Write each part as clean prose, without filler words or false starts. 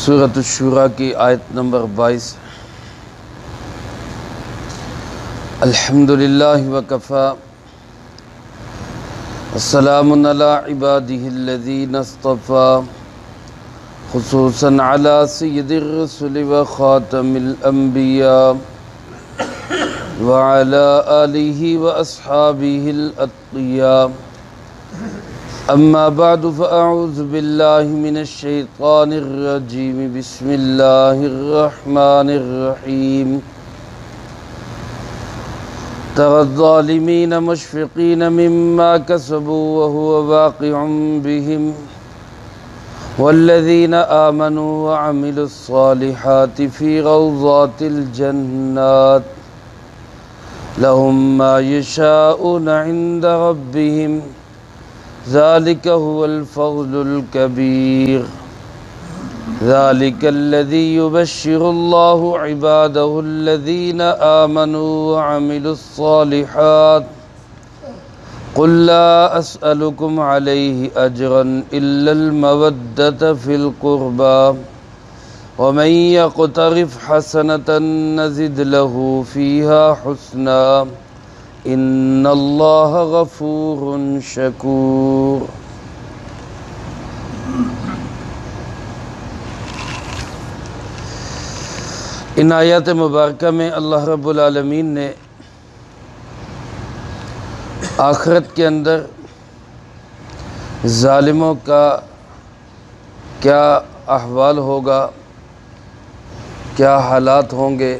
سورۃ الشورى کی آیت نمبر 22۔ الحمدللہ وکفی السلام علی عبادہ الذین اصطفی خصوصا علی سید الرسل وخاتم الانبیاء وعلی آلہ واصحابہ الاتقیاء اما بعد فاعوذ باللہ من الشیطان الرجیم بسم اللہ الرحمن الرحیم ترى الظالمین مشفقین مما کسبوا وهو واقع بهم والذین آمنوا وعملوا الصالحات في روضات الجنات لهم ما يشاءون عند ربهم ذلك هو الفضل الكبير ذلك الذي يبشر الله عباده الذين آمنوا وعملوا الصالحات قل لا أسألكم عليه أجرا إلا المودة في القربى ومن يقترف حسنة نزد له فيها حسنا ان اللہ غفور شکور۔ ان آیات مبارکہ میں اللہ رب العالمین نے آخرت کے اندر ظالموں کا کیا احوال ہوگا، کیا حالات ہوں گے،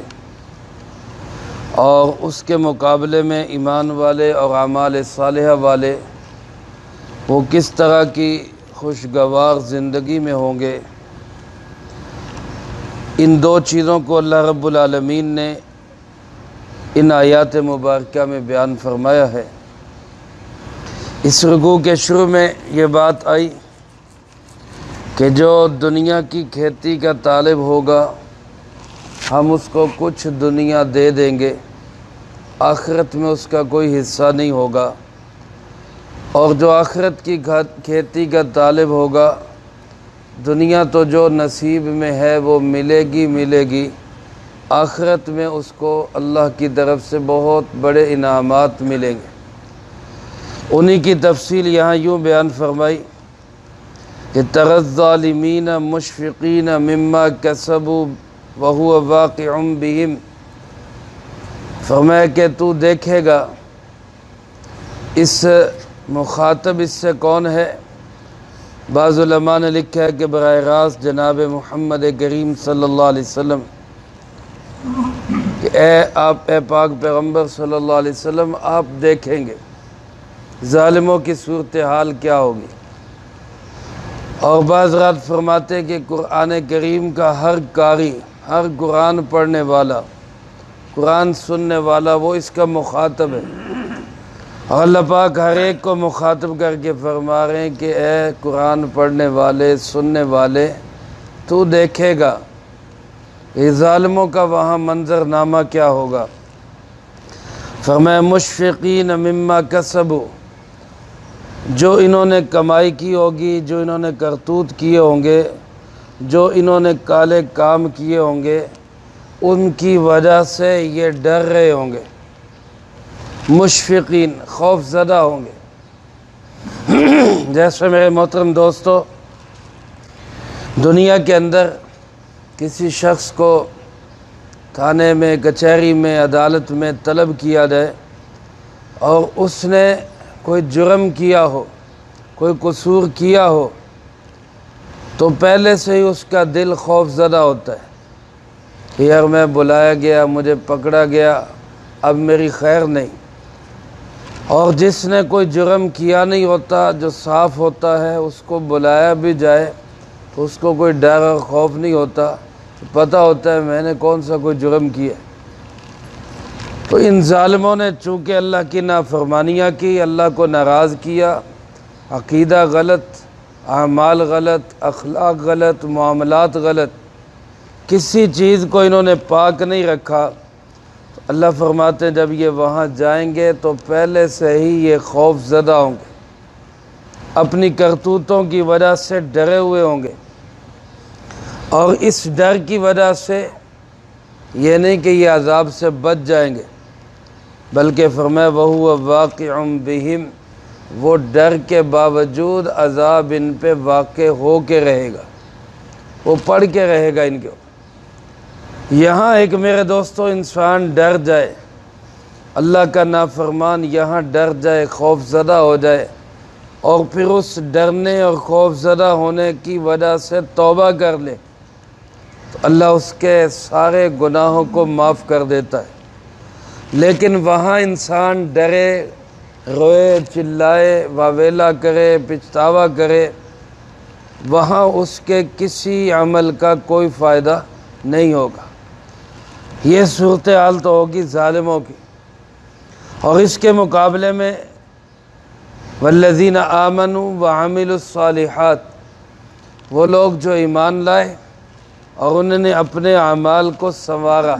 اور اس کے مقابلے میں ایمان والے اور اعمال صالحہ والے وہ کس طرح کی خوشگوار زندگی میں ہوں گے، ان دو چیزوں کو اللہ رب العالمین نے ان آیات مبارکہ میں بیان فرمایا ہے۔ اس رکوع کے شروع میں یہ بات آئی کہ جو دنیا کی کھیتی کا طالب ہوگا ہم اس کو کچھ دنیا دے دیں گے، آخرت میں اس کا کوئی حصہ نہیں ہوگا، اور جو آخرت کی کھیتی کا طالب ہوگا دنیا تو جو نصیب میں ہے وہ ملے گی، آخرت میں اس کو اللہ کی طرف سے بہت بڑے انعامات ملیں گے۔ انہی کی تفصیل یہاں یوں بیان فرمائی کہ تری الظالمین مشفقین مما کسبوا وَهُوَ وَاقِعٌ بِهِمْ، فرمایا کہ تو دیکھے گا، اس مخاطب اس سے کون ہے؟ بعض علماء نے لکھا ہے کہ براہ راست جناب محمد کریم صلی اللہ علیہ وسلم کہ اے پاک پیغمبر صلی اللہ علیہ وسلم آپ دیکھیں گے ظالموں کی صورتحال کیا ہوگی۔ اور بعض رات فرماتے کہ قرآن کریم کا ہر قاری، ہر قرآن پڑھنے والا، قرآن سننے والا وہ اس کا مخاطب ہے، اور اللہ پاک ہر ایک کو مخاطب کر کے فرما رہے ہیں کہ اے قرآن پڑھنے والے، سننے والے، تو دیکھے گا یہ ظالموں کا وہاں منظرنامہ کیا ہوگا۔ فرمایا مشفقین مما کسبوا، جو انہوں نے کمائی کی ہوگی، جو انہوں نے کرتوت کیے ہوں گے، جو انہوں نے کالے کام کیے ہوں گے، ان کی وجہ سے یہ ڈر رہے ہوں گے، مشفقین خوف زدہ ہوں گے۔ جیسے میرے محترم دوستو، دنیا کے اندر کسی شخص کو تھانے میں، کچہری میں، عدالت میں طلب کیا جائے اور اس نے کوئی جرم کیا ہو، کوئی قصور کیا ہو، تو پہلے سے ہی اس کا دل خوف زدہ ہوتا ہے کہ یار میں بلایا گیا، مجھے پکڑا گیا، اب میری خیر نہیں۔ اور جس نے کوئی جرم کیا نہیں ہوتا، جو صاف ہوتا ہے، اس کو بلایا بھی جائے تو اس کو کوئی ڈر اور خوف نہیں ہوتا، پتہ ہوتا ہے میں نے کون سا کوئی جرم کیا۔ تو ان ظالموں نے چونکہ اللہ کی نافرمانیاں کی، اللہ کو ناراض کیا، عقیدہ غلط، اعمال غلط، اخلاق غلط، معاملات غلط، کسی چیز کو انہوں نے پاک نہیں رکھا، تو اللہ فرماتے ہیں جب یہ وہاں جائیں گے تو پہلے سے ہی یہ خوف زدہ ہوں گے، اپنی کرتوتوں کی وجہ سے ڈرے ہوئے ہوں گے۔ اور اس ڈر کی وجہ سے یہ نہیں کہ یہ عذاب سے بچ جائیں گے، بلکہ فرمایا وَهُوَ وَاقِعٌ بِهِمْ، وہ ڈر کے باوجود عذاب ان پہ واقع ہو کے رہے گا، وہ پڑھ کے رہے گا ان کے۔ یہاں ایک میرے دوستو انسان ڈر جائے، اللہ کا نافرمان یہاں ڈر جائے، خوف زدہ ہو جائے، اور پھر اس ڈرنے اور خوف زدہ ہونے کی وجہ سے توبہ کر لے تو اللہ اس کے سارے گناہوں کو معاف کر دیتا ہے۔ لیکن وہاں انسان ڈرے، روئے، چلائے، واویلا کرے، پچھتاوا کرے، وہاں اس کے کسی عمل کا کوئی فائدہ نہیں ہوگا۔ یہ صورتحال تو ہوگی ظالموں کی، اور اس کے مقابلے میں والذین آمنوا وعملوا الصالحات، وہ لوگ جو ایمان لائے اور انہوں نے اپنے اعمال کو سنوارا۔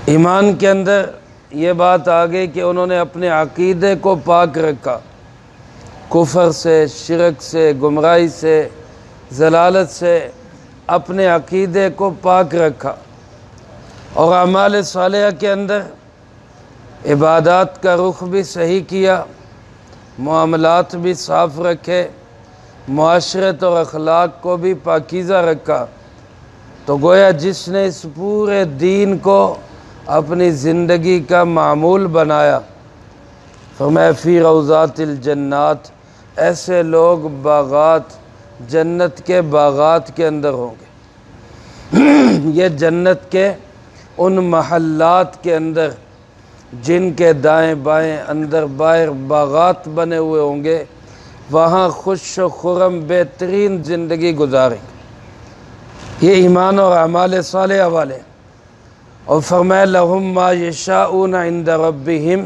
ایمان کے اندر یہ بات آ گئی کہ انہوں نے اپنے عقیدے کو پاک رکھا، کفر سے، شرک سے، گمراہی سے، ضلالت سے اپنے عقیدے کو پاک رکھا، اور اعمال صالحہ کے اندر عبادات کا رخ بھی صحیح کیا، معاملات بھی صاف رکھے، معاشرت اور اخلاق کو بھی پاکیزہ رکھا، تو گویا جس نے اس پورے دین کو اپنی زندگی کا معمول بنایا، فرمایا فی روضات الجنات، ایسے لوگ باغات، جنت کے باغات کے اندر ہوں گے۔ یہ جنت کے ان محلات کے اندر جن کے دائیں بائیں اندر باہر باغات بنے ہوئے ہوں گے، وہاں خوش و خرم بہترین زندگی گزاریں گے۔ یہ ایمان اور اعمال صالحہ والے۔ اور فرمایا لہم ما یشاءون عند ربہم،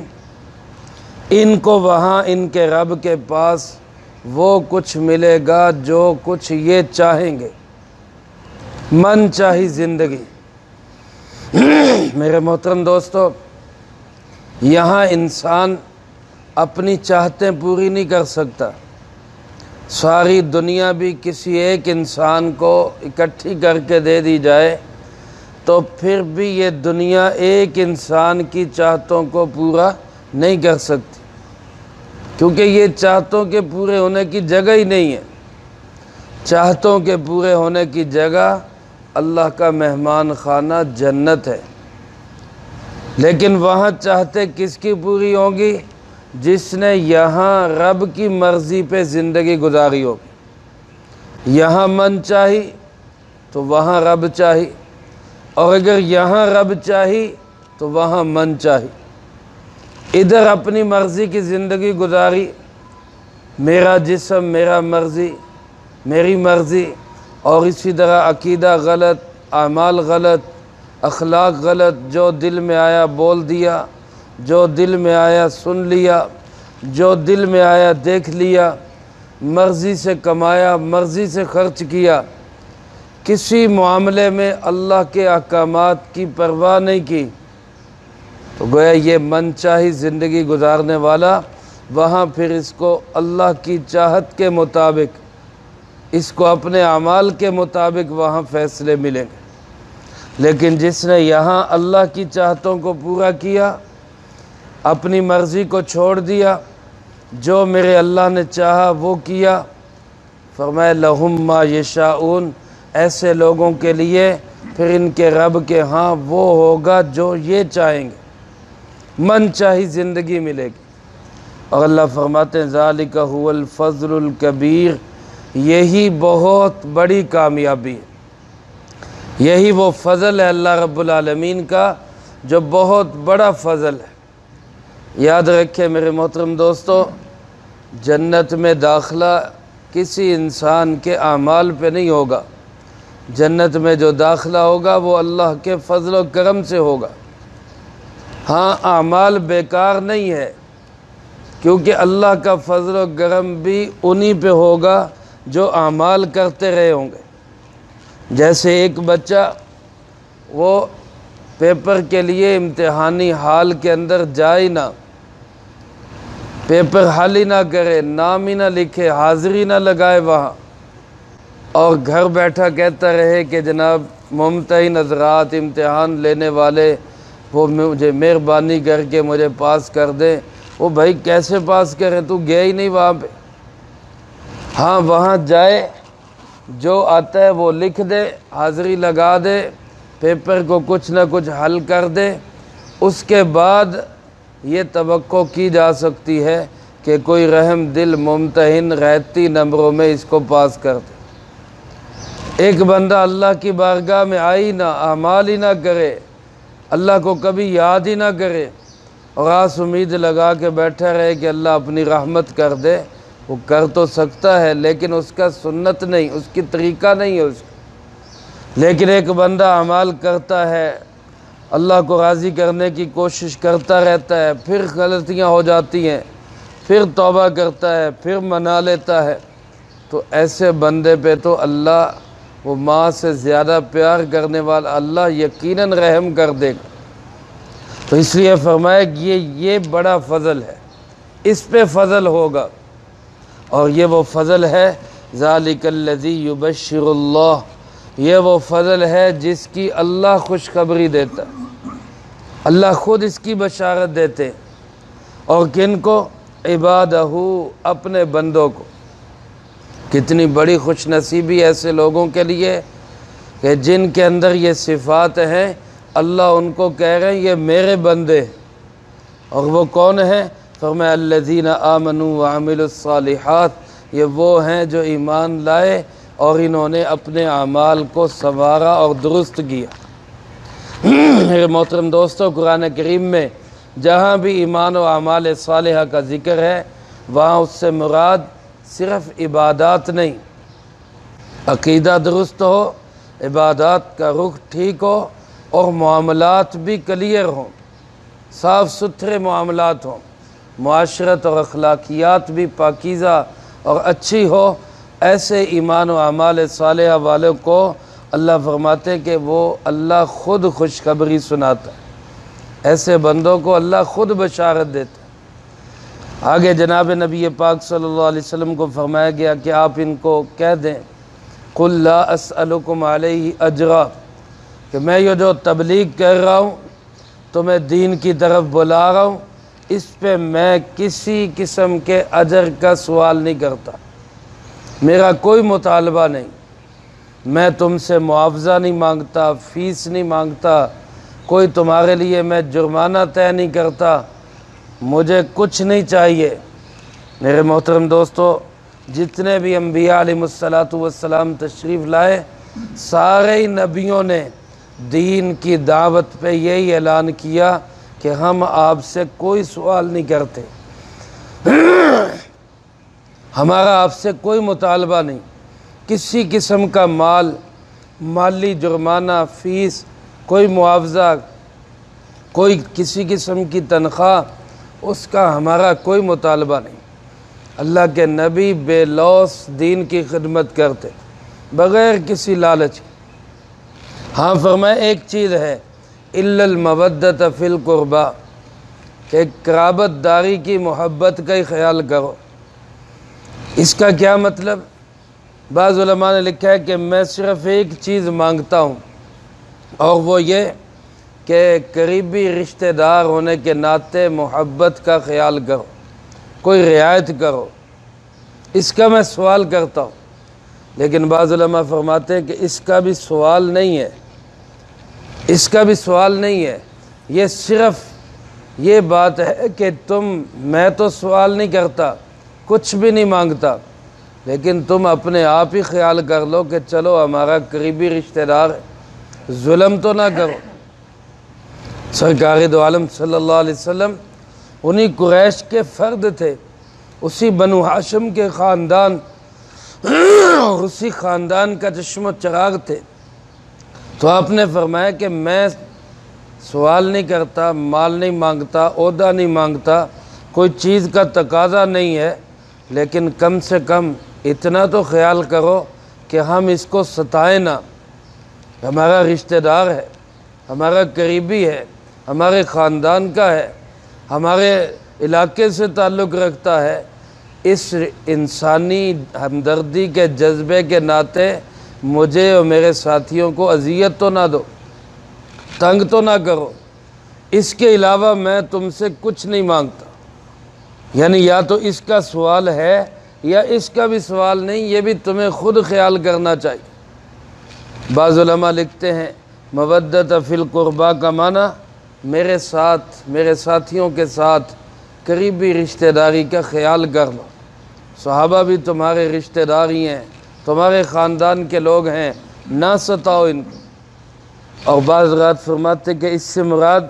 ان کو وہاں ان کے رب کے پاس وہ کچھ ملے گا جو کچھ یہ چاہیں گے، من چاہی زندگی۔ میرے محترم دوستو، یہاں انسان اپنی چاہتیں پوری نہیں کر سکتا۔ ساری دنیا بھی کسی ایک انسان کو اکٹھی کر کے دے دی جائے تو پھر بھی یہ دنیا ایک انسان کی چاہتوں کو پورا نہیں کر سکتی، کیونکہ یہ چاہتوں کے پورے ہونے کی جگہ ہی نہیں ہے۔ چاہتوں کے پورے ہونے کی جگہ اللہ کا مہمان خانہ جنت ہے، لیکن وہاں چاہتے کس کی پوری ہوں گی؟ جس نے یہاں رب کی مرضی پہ زندگی گزاری ہوگی۔ یہاں من چاہی تو وہاں رب چاہی، اور اگر یہاں رب چاہی تو وہاں من چاہی۔ ادھر اپنی مرضی کی زندگی گزاری، میرا جسم، میرا مرضی، میری مرضی، اور اسی طرح عقیدہ غلط، اعمال غلط، اخلاق غلط، جو دل میں آیا بول دیا، جو دل میں آیا سن لیا، جو دل میں آیا دیکھ لیا، مرضی سے کمایا، مرضی سے خرچ کیا، کسی معاملے میں اللہ کے احکامات کی پرواہ نہیں کی، تو گویا یہ من چاہی زندگی گزارنے والا، وہاں پھر اس کو اللہ کی چاہت کے مطابق، اس کو اپنے اعمال کے مطابق وہاں فیصلے ملیں گے۔ لیکن جس نے یہاں اللہ کی چاہتوں کو پورا کیا، اپنی مرضی کو چھوڑ دیا، جو میرے اللہ نے چاہا وہ کیا، فرمایا لہم ما یشاءون، ایسے لوگوں کے لیے پھر ان کے رب کے ہاں وہ ہوگا جو یہ چاہیں گے، من چاہی زندگی ملے گی۔ اور اللہ فرماتے ہیں ذالک هو الفضل الکبیر، یہی بہت بڑی کامیابی ہے، یہی وہ فضل ہے اللہ رب العالمین کا جو بہت بڑا فضل ہے۔ یاد رکھیں میرے محترم دوستو، جنت میں داخلہ کسی انسان کے اعمال پہ نہیں ہوگا، جنت میں جو داخلہ ہوگا وہ اللہ کے فضل و کرم سے ہوگا۔ ہاں اعمال بیکار نہیں ہے، کیونکہ اللہ کا فضل و کرم بھی انہی پہ ہوگا جو اعمال کرتے رہے ہوں گے۔ جیسے ایک بچہ وہ پیپر کے لیے امتحانی ہال کے اندر جائے نہ، پیپر حل ہی نہ کرے، نام ہی نہ لکھے، حاضری نہ لگائے وہاں، اور گھر بیٹھا کہتا رہے کہ جناب ممتحن حضرات، امتحان لینے والے وہ مجھے مہربانی کر کے مجھے پاس کر دیں، وہ بھائی کیسے پاس کریں؟ تو گیا ہی نہیں وہاں پہ۔ ہاں وہاں جائے، جو آتا ہے وہ لکھ دے، حاضری لگا دے، پیپر کو کچھ نہ کچھ حل کر دے، اس کے بعد یہ توقع کی جا سکتی ہے کہ کوئی رحم دل ممتحن غیرتی نمبروں میں اس کو پاس کر دے۔ ایک بندہ اللہ کی بارگاہ میں آئی نہ، اعمال ہی نہ کرے، اللہ کو کبھی یاد ہی نہ کرے، اور آس امید لگا کے بیٹھا رہے کہ اللہ اپنی رحمت کر دے، وہ کر تو سکتا ہے لیکن اس کا سنت نہیں، اس کی طریقہ نہیں ہے اس کا۔ لیکن ایک بندہ اعمال کرتا ہے، اللہ کو راضی کرنے کی کوشش کرتا رہتا ہے، پھر غلطیاں ہو جاتی ہیں، پھر توبہ کرتا ہے، پھر منا لیتا ہے، تو ایسے بندے پہ تو اللہ، وہ ماں سے زیادہ پیار کرنے والا اللہ یقیناً رحم کر دے گا۔ تو اس لیے فرمایا کہ یہ بڑا فضل ہے، اس پہ فضل ہوگا، اور یہ وہ فضل ہے ذالک الذی یبشر اللہ، یہ وہ فضل ہے جس کی اللہ خوشخبری دیتا ہے، اللہ خود اس کی بشارت دیتے ہیں۔ اور کن کو؟ عبادہ، اپنے بندوں کو۔ کتنی بڑی خوش نصیبی ایسے لوگوں کے لیے کہ جن کے اندر یہ صفات ہیں، اللہ ان کو کہہ رہے ہیں یہ میرے بندے ہیں۔ اور وہ کون ہیں؟ فرمایا الذین آمنوا وعملوا الصالحات، یہ وہ ہیں جو ایمان لائے اور انہوں نے اپنے اعمال کو سنوارا اور درست کیا۔ میرے محترم دوستو، قرآن کریم میں جہاں بھی ایمان و اعمال صالحہ کا ذکر ہے، وہاں اس سے مراد صرف عبادات نہیں، عقیدہ درست ہو، عبادات کا رخ ٹھیک ہو، اور معاملات بھی کلیئر ہوں، صاف ستھرے معاملات ہوں، معاشرت اور اخلاقیات بھی پاکیزہ اور اچھی ہو۔ ایسے ایمان و اعمال صالحہ والوں کو اللہ فرماتے ہیں کہ وہ اللہ خود خوشخبری سناتا ہے، ایسے بندوں کو اللہ خود بشارت دیتا ہے۔ آگے جناب نبی پاک صلی اللہ علیہ وسلم کو فرمایا گیا کہ آپ ان کو کہہ دیں قُلْ لَا أَسْأَلُكُمْ عَلَيْهِ أَجْرًا، کہ میں یہ جو تبلیغ کر رہا ہوں، تمہیں دین کی طرف بلا رہا ہوں، اس پہ میں کسی قسم کے اجر کا سوال نہیں کرتا، میرا کوئی مطالبہ نہیں، میں تم سے معاوضہ نہیں مانگتا، فیس نہیں مانگتا، کوئی تمہارے لیے میں جرمانہ طے نہیں کرتا، مجھے کچھ نہیں چاہیے۔ میرے محترم دوستو، جتنے بھی انبیاء علیہ السلام تشریف لائے، سارے ہی نبیوں نے دین کی دعوت پہ یہی اعلان کیا کہ ہم آپ سے کوئی سوال نہیں کرتے، ہمارا آپ سے کوئی مطالبہ نہیں، کسی قسم کا مالی جرمانہ، فیس، کوئی معاوضہ، کوئی کسی قسم کی تنخواہ، اس کا ہمارا کوئی مطالبہ نہیں۔ اللہ کے نبی بے لوث دین کی خدمت کرتے بغیر کسی لالچ کے۔ ہاں فرمایا ایک چیز ہے الا المودۃ فی القربیٰ، کہ قرابت داری کی محبت کا ہی خیال کرو۔ اس کا کیا مطلب؟ بعض علماء نے لکھا ہے کہ میں صرف ایک چیز مانگتا ہوں، اور وہ یہ کہ قریبی رشتہ دار ہونے کے ناطے محبت کا خیال کرو، کوئی رعایت کرو، اس کا میں سوال کرتا ہوں۔ لیکن بعض علماء فرماتے ہیں کہ اس کا بھی سوال نہیں ہے، اس کا بھی سوال نہیں ہے، یہ صرف یہ بات ہے کہ میں تو سوال نہیں کرتا، کچھ بھی نہیں مانگتا، لیکن تم اپنے آپ ہی خیال کر لو کہ چلو ہمارا قریبی رشتہ دار ہے، ظلم تو نہ کرو۔ سرکار دو عالم صلی اللہ علیہ وسلم انہی قریش کے فرد تھے، اسی بنو ہاشم کے خاندان اور اسی خاندان کا چشم و چراغ تھے۔ تو آپ نے فرمایا کہ میں سوال نہیں کرتا، مال نہیں مانگتا، عہدہ نہیں مانگتا، کوئی چیز کا تقاضا نہیں ہے، لیکن کم سے کم اتنا تو خیال کرو کہ ہم اس کو ستائیں نہ، ہمارا رشتہ دار ہے، ہمارا قریبی ہے، ہمارے خاندان کا ہے، ہمارے علاقے سے تعلق رکھتا ہے، اس انسانی ہمدردی کے جذبے کے ناطے مجھے اور میرے ساتھیوں کو اذیت تو نہ دو، تنگ تو نہ کرو، اس کے علاوہ میں تم سے کچھ نہیں مانگتا۔ یعنی یا تو اس کا سوال ہے یا اس کا بھی سوال نہیں، یہ بھی تمہیں خود خیال کرنا چاہیے۔ بعض علماء لکھتے ہیں مودت فی القربا کا معنی میرے ساتھ، میرے ساتھیوں کے ساتھ قریبی رشتہ داری کا خیال کر لو۔ صحابہ بھی تمہارے رشتہ دار ہی ہیں، تمہارے خاندان کے لوگ ہیں، نہ ستاؤ ان کو۔ اور بعض رات فرماتے کہ اس سے مراد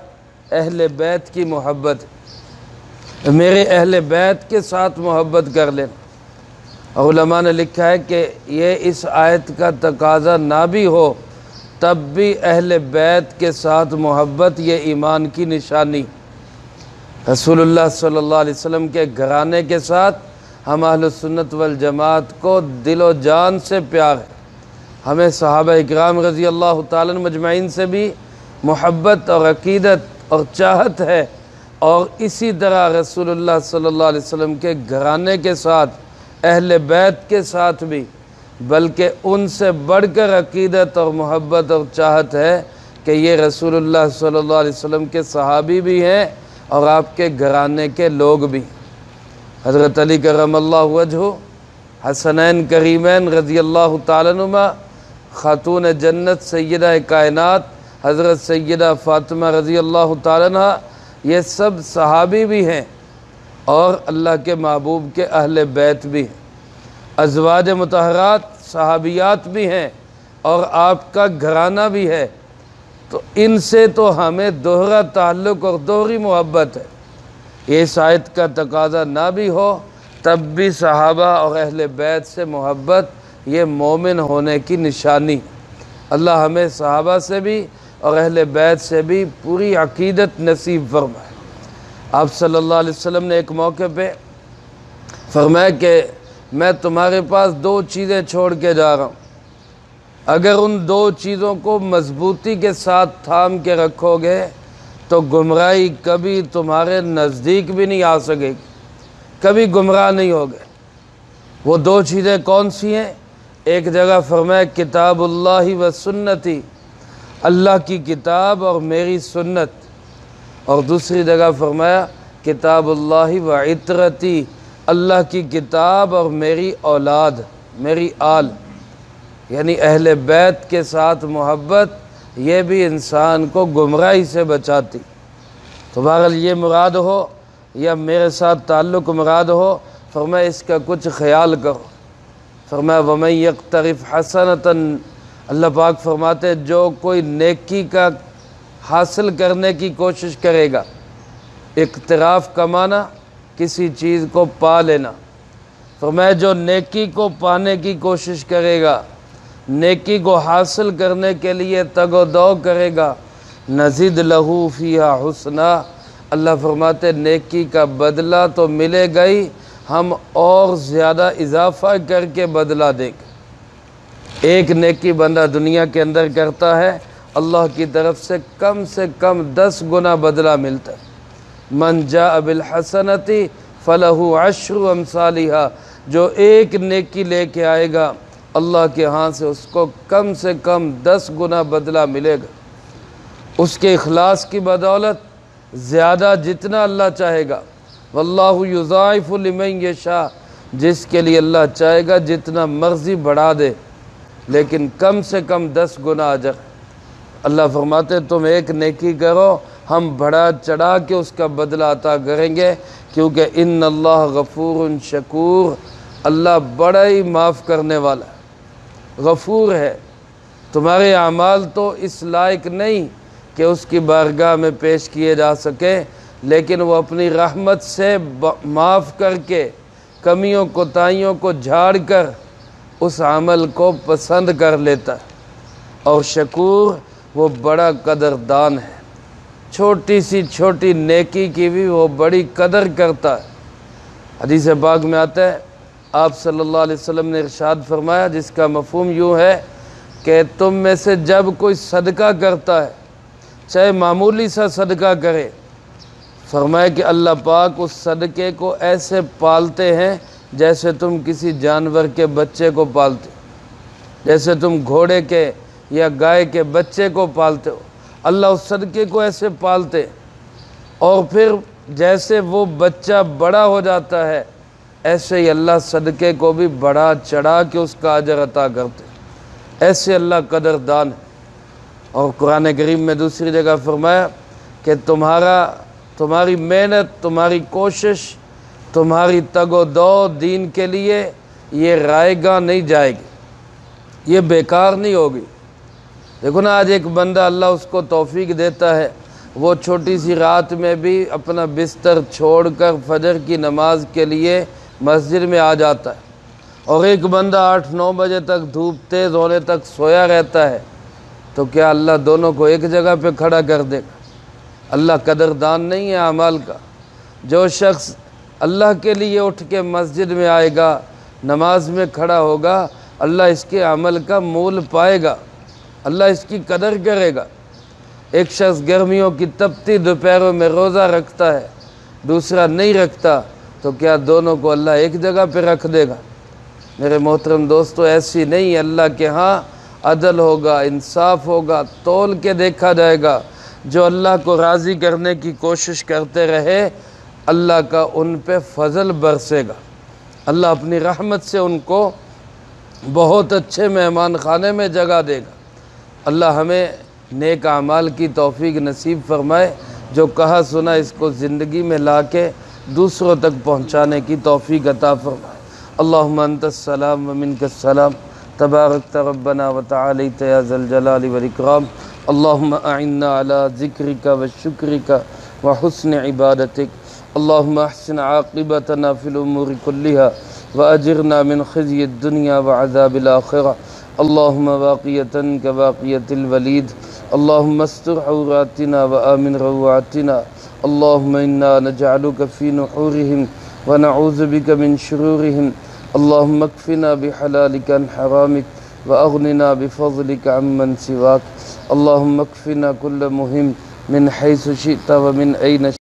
اہل بیت کی محبت ہے، میرے اہل بیت کے ساتھ محبت کر لینا۔ اور علماء نے لکھا ہے کہ یہ اس آیت کا تقاضا نہ بھی ہو تب بھی اہل بیت کے ساتھ محبت یہ ایمان کی نشانی۔ رسول اللہ صلی اللہ علیہ وسلم کے گھرانے کے ساتھ ہم اہل سنت والجماعت کو دل و جان سے پیار ہے، ہمیں صحابہ اکرام رضی اللہ تعالیٰ مجمعین سے بھی محبت اور عقیدت اور چاہت ہے، اور اسی طرح رسول اللہ صلی اللہ علیہ وسلم کے گھرانے کے ساتھ، اہل بیت کے ساتھ بھی، بلکہ ان سے بڑھ کر عقیدت اور محبت اور چاہت ہے کہ یہ رسول اللہ صلی اللہ علیہ وسلم کے صحابی بھی ہیں اور آپ کے گھرانے کے لوگ بھی۔ حضرت علی کرم اللہ وجہہ، حسنین کریمین رضی اللہ تعالیٰ عنہما، خاتون جنت سیدہ کائنات حضرت سیدہ فاطمہ رضی اللہ تعالیٰ عنہ، یہ سب صحابی بھی ہیں اور اللہ کے محبوب کے اہل بیت بھی ہیں۔ ازواج مطہرات صحابیات بھی ہیں اور آپ کا گھرانہ بھی ہے، تو ان سے تو ہمیں دوہرا تعلق اور دوہری محبت ہے۔ یہ اس آیت کا تقاضا نہ بھی ہو تب بھی صحابہ اور اہل بیت سے محبت یہ مومن ہونے کی نشانی۔ اللہ ہمیں صحابہ سے بھی اور اہل بیت سے بھی پوری عقیدت نصیب فرمائے۔ آپ صلی اللہ علیہ وسلم نے ایک موقع پہ فرمایا کہ میں تمہارے پاس 2 چیزیں چھوڑ کے جا رہا ہوں، اگر ان 2 چیزوں کو مضبوطی کے ساتھ تھام کے رکھو گے تو گمراہی کبھی تمہارے نزدیک بھی نہیں آ سکے گی، کبھی گمراہ نہیں ہوگے۔ وہ 2 چیزیں کون سی ہیں؟ ایک جگہ فرمایا کتاب اللہ و سنتی، اللہ کی کتاب اور میری سنت، اور دوسری جگہ فرمایا کتاب اللہ و عطرتی، اللہ کی کتاب اور میری اولاد، میری آل، یعنی اہل بیت کے ساتھ محبت یہ بھی انسان کو گمراہی سے بچاتی۔ تو بہرحال یہ مراد ہو یا میرے ساتھ تعلق مراد ہو، فرمایا اس کا کچھ خیال کرو۔ فرمایا وَمَن يَقْتَرِفْ حَسَنَةً، اللہ پاک فرماتے ہیں جو کوئی نیکی کا حاصل کرنے کی کوشش کرے گا، اقتراف کا معنی کسی چیز کو پا لینا، فرمایا جو نیکی کو پانے کی کوشش کرے گا، نیکی کو حاصل کرنے کے لیے تگ و دو کرے گا، نزد لہو فیہا حسنا، اللہ فرماتے نیکی کا بدلہ تو ملے گا ہی، ہم اور زیادہ اضافہ کر کے بدلہ دیں گے۔ ایک نیکی بندہ دنیا کے اندر کرتا ہے، اللہ کی طرف سے کم 10 گنا بدلہ ملتا ہے۔ من جاء بالحسنۃ فلہ عشر امثالھا، جو ایک نیکی لے کے آئے گا اللہ کے ہاں سے اس کو کم 10 گنا بدلہ ملے گا، اس کے اخلاص کی بدولت زیادہ جتنا اللہ چاہے گا۔ واللہ یضاعف لمن یشاء، جس کے لیے اللہ چاہے گا جتنا مرضی بڑھا دے، لیکن کم 10 گنا اجر۔ اللہ فرماتے تم ایک نیکی کرو، ہم بڑھا چڑھا کے اس کا بدلہ عطا کریں گے، کیونکہ ان اللہ غفور شکور، اللہ بڑا ہی معاف کرنے والا ہے، غفور ہے۔ تمہارے اعمال تو اس لائق نہیں کہ اس کی بارگاہ میں پیش کیے جا سکے، لیکن وہ اپنی رحمت سے معاف کر کے کمیوں کوتاہیوں کو جھاڑ کر اس عمل کو پسند کر لیتا ہے، اور شکور وہ بڑا قدردان ہے، چھوٹی سی چھوٹی نیکی کی بھی وہ بڑی قدر کرتا ہے۔ حدیث پاک میں آتا ہے آپ صلی اللہ علیہ وسلم نے ارشاد فرمایا، جس کا مفہوم یوں ہے کہ تم میں سے جب کوئی صدقہ کرتا ہے، چاہے معمولی سا صدقہ کرے، فرمایا کہ اللہ پاک اس صدقے کو ایسے پالتے ہیں جیسے تم کسی جانور کے بچے کو پالتے ہو، جیسے تم گھوڑے کے یا گائے کے بچے کو پالتے ہو، اللہ اس صدقے کو ایسے پالتے، اور پھر جیسے وہ بچہ بڑا ہو جاتا ہے ایسے ہی اللہ صدقے کو بھی بڑھا چڑھا کے اس کا اجر عطا کرتے، ایسے اللہ قدردان ہے۔ اور قرآن کریم میں دوسری جگہ فرمایا کہ تمہاری محنت، تمہاری کوشش، تمہاری تگ و دو دین کے لیے یہ رائے گاہ نہیں جائے گی، یہ بیکار نہیں ہوگی۔ دیکھو نا، آج ایک بندہ اللہ اس کو توفیق دیتا ہے، وہ چھوٹی سی رات میں بھی اپنا بستر چھوڑ کر فجر کی نماز کے لیے مسجد میں آ جاتا ہے، اور ایک بندہ 8-9 بجے تک دھوپ تیز ہونے تک سویا رہتا ہے، تو کیا اللہ دونوں کو ایک جگہ پہ کھڑا کر دے گا؟ اللہ قدردان نہیں ہے اعمال کا۔ جو شخص اللہ کے لیے اٹھ کے مسجد میں آئے گا، نماز میں کھڑا ہوگا، اللہ اس کے عمل کا مول پائے گا، اللہ اس کی قدر کرے گا۔ ایک شخص گرمیوں کی تپتی دوپہروں میں روزہ رکھتا ہے، دوسرا نہیں رکھتا، تو کیا دونوں کو اللہ ایک جگہ پہ رکھ دے گا؟ میرے محترم دوستو، ایسی نہیں، اللہ کے ہاں عدل ہوگا، انصاف ہوگا، تول کے دیکھا جائے گا۔ جو اللہ کو راضی کرنے کی کوشش کرتے رہے، اللہ کا ان پہ فضل برسے گا، اللہ اپنی رحمت سے ان کو بہت اچھے مہمان خانے میں جگہ دے گا۔ اللہ ہمیں نیک اعمال کی توفیق نصیب فرمائے، جو کہا سنا اس کو زندگی میں لا کے دوسروں تک پہنچانے کی توفیق عطا فرمائے۔ اللہم انت السلام ومنک السلام، تبارکت ربنا وتعالیت یا ذا الجلال والاکرام۔ اللہم اعنا علی ذکرک وشکرک وحسن عبادتک۔ اللہم احسن عاقبتنا فی الامور کلہا واجرنا من خزی الدنیا وعذاب الآخرہ۔ اللہم واقیتا کواقیت الولید، اللہم استر عوراتنا وآمن روعاتنا۔ اللہم انا نجعلک فی نحورہم ونعوذ بک من شرورہم۔ اللہم اکفنا بحلالک عن حرامک واغننا بفضلک عمن سواک۔ اللہم اکفنا کل مہم من حیث شئت ومن این